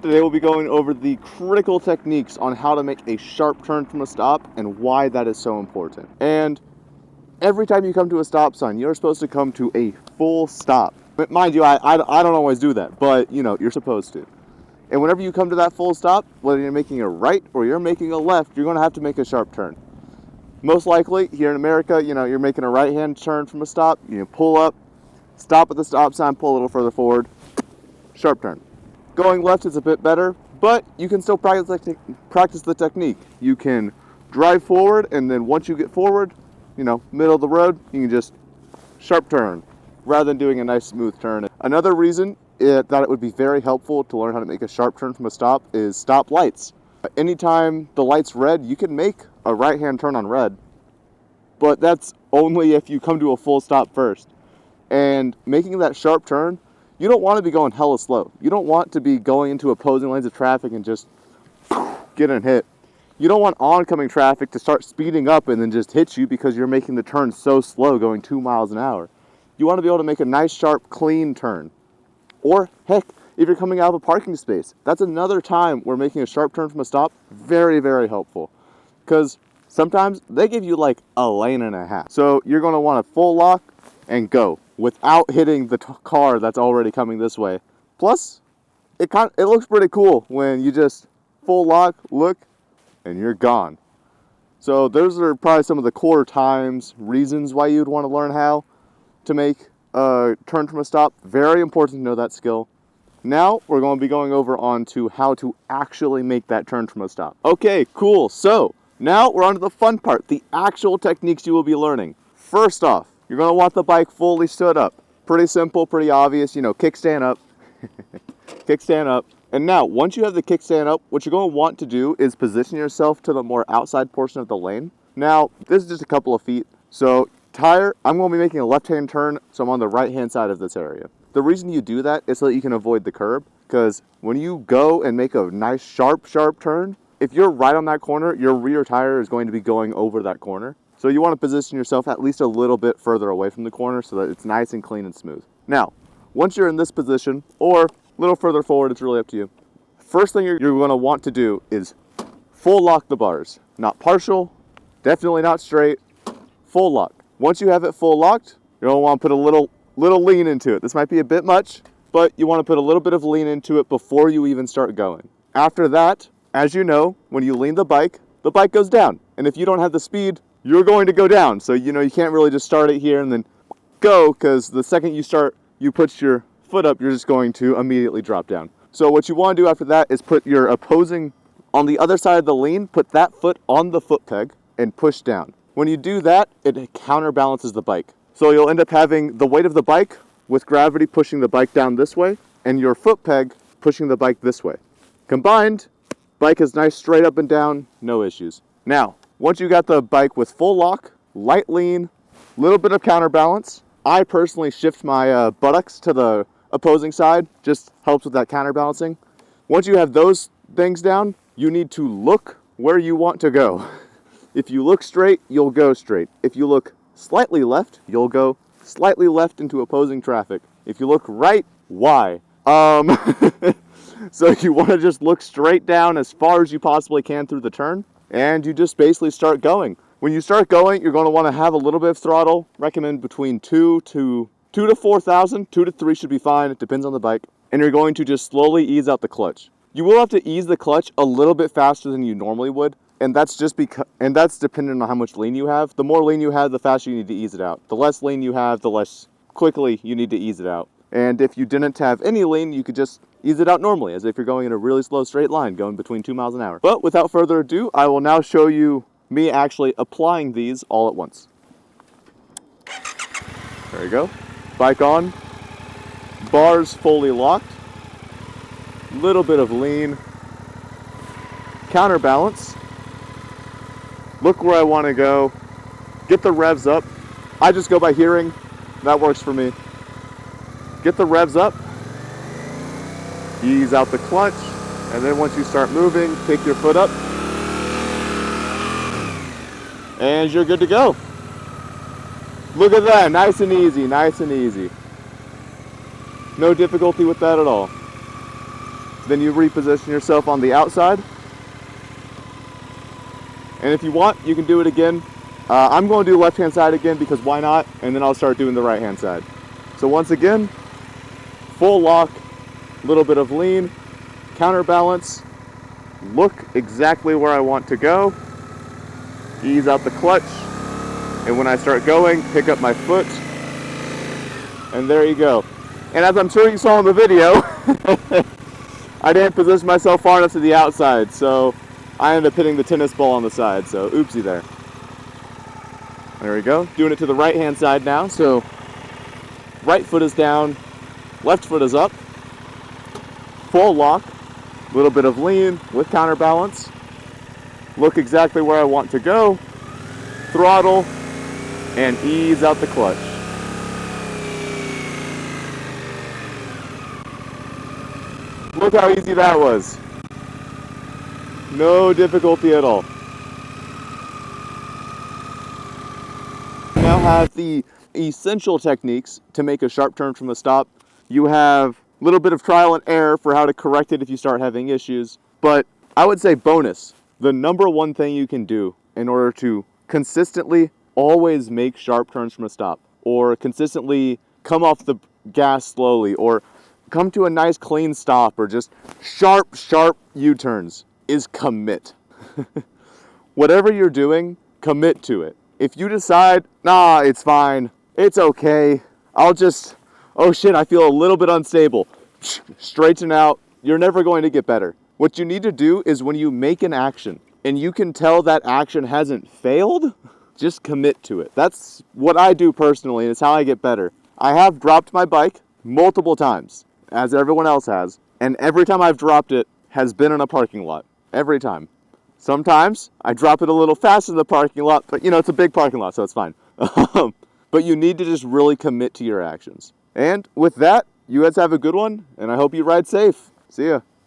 Today we'll be going over the critical techniques on how to make a sharp turn from a stop and why that is so important. And every time you come to a stop sign, you're supposed to come to a full stop. But mind you, I don't always do that, but you know, you're supposed to. And whenever you come to that full stop, whether you're making a right or you're making a left, you're going to have to make a sharp turn. Most likely, here in America, you know, you're making a right-hand turn from a stop, you pull up, stop at the stop sign, pull a little further forward, sharp turn. Going left is a bit better, but you can still practice the technique. You can drive forward, and then once you get forward, you know, middle of the road, you can just sharp turn rather than doing a nice smooth turn. Another reason that it would be very helpful to learn how to make a sharp turn from a stop is stop lights. Anytime the light's red, you can make a right-hand turn on red, but that's only if you come to a full stop first. And making that sharp turn, you don't want to be going hella slow. You don't want to be going into opposing lanes of traffic and just getting hit. You don't want oncoming traffic to start speeding up and then just hit you because you're making the turn so slow, going 2 miles an hour. You want to be able to make a nice, sharp, clean turn. Or, heck, if you're coming out of a parking space, that's another time where making a sharp turn from a stop, very, very helpful. Because sometimes they give you like a lane and a half. So you're going to want a full lock and go without hitting the car that's already coming this way. Plus, it looks pretty cool when you just full lock, look, and you're gone. So those are probably some of the core reasons why you'd want to learn how to make a turn from a stop. Very important to know that skill. Now we're going to be going over on to how to actually make that turn from a stop. Okay, cool. So now we're on to the fun part, the actual techniques you will be learning. First off, you're going to want the bike fully stood up. Pretty simple, pretty obvious, you know, kickstand up. Kickstand up. And now, once you have the kickstand up, what you're going to want to do is position yourself to the more outside portion of the lane. Now, this is just a couple of feet. So, I'm going to be making a left-hand turn, so I'm on the right-hand side of this area. The reason you do that is so that you can avoid the curb, because when you go and make a nice, sharp turn, if you're right on that corner, your rear tire is going to be going over that corner. So you want to position yourself at least a little bit further away from the corner so that it's nice and clean and smooth. Now, once you're in this position, or a little further forward, it's really up to you. First thing you're going to want to do is full lock the bars. Not partial, definitely not straight, full lock. Once you have it full locked, you're going to want to put a little lean into it. This might be a bit much, but you want to put a little bit of lean into it before you even start going. After that, as you know, when you lean the bike goes down. And if you don't have the speed, you're going to go down. So, you know, you can't really just start it here and then go, because the second you put your foot up, you're just going to immediately drop down. So what you want to do after that is put your opposing, on the other side of the lean, put that foot on the foot peg and push down. When you do that, it counterbalances the bike. So you'll end up having the weight of the bike with gravity pushing the bike down this way and your foot peg pushing the bike this way. Combined, bike is nice straight up and down, no issues. Now, once you got the bike with full lock, light lean, little bit of counterbalance, I personally shift my buttocks to the opposing side, just helps with that counterbalancing. Once you have those things down, you need to look where you want to go. If you look straight, you'll go straight. If you look slightly left, you'll go slightly left into opposing traffic. If you look right, why? So you want to just look straight down as far as you possibly can through the turn, and you just basically start going. When you start going, you're going to want to have a little bit of throttle. Recommend between 2 to 4,000. 2 to 3 should be fine. It depends on the bike. And you're going to just slowly ease out the clutch. You will have to ease the clutch a little bit faster than you normally would, and that's dependent on how much lean you have. The more lean you have, the faster you need to ease it out. The less lean you have, the less quickly you need to ease it out. And if you didn't have any lean, you could just ease it out normally, as if you're going in a really slow straight line, going between 2 miles an hour. But without further ado, I will now show you me actually applying these all at once. There you go. Bike on, bars fully locked, little bit of lean, counterbalance, look where I want to go, get the revs up. I just go by hearing, that works for me. Get the revs up, ease out the clutch, and then once you start moving, pick your foot up, and you're good to go. Look at that, nice and easy, nice and easy. No difficulty with that at all. Then you reposition yourself on the outside. And if you want, you can do it again. I'm going to do left-hand side again because why not? And then I'll start doing the right-hand side. So once again, full lock, little bit of lean, counterbalance, look exactly where I want to go, ease out the clutch, and when I start going, pick up my foot, and there you go. And as I'm sure you saw in the video, I didn't position myself far enough to the outside, so I ended up hitting the tennis ball on the side, so oopsie there. There we go. Doing it to the right-hand side now, so right foot is down, left foot is up, full lock, a little bit of lean with counterbalance, look exactly where I want to go, throttle, and ease out the clutch. Look how easy that was. No difficulty at all. Now have the essential techniques to make a sharp turn from the stop. You have a little bit of trial and error for how to correct it if you start having issues. But I would say bonus, the number one thing you can do in order to consistently always make sharp turns from a stop, or consistently come off the gas slowly, or come to a nice clean stop, or just sharp U-turns, is commit. Whatever you're doing, commit to it. If you decide, nah, it's fine, it's okay, I'll just, oh shit, I feel a little bit unstable, straighten out, you're never going to get better. What you need to do is when you make an action and you can tell that action hasn't failed, just commit to it. That's what I do personally, and it's how I get better. I have dropped my bike multiple times, as everyone else has, and every time I've dropped it has been in a parking lot. Every time. Sometimes I drop it a little faster in the parking lot, but you know, it's a big parking lot, so it's fine. But you need to just really commit to your actions. And with that, you guys have a good one, and I hope you ride safe. See ya.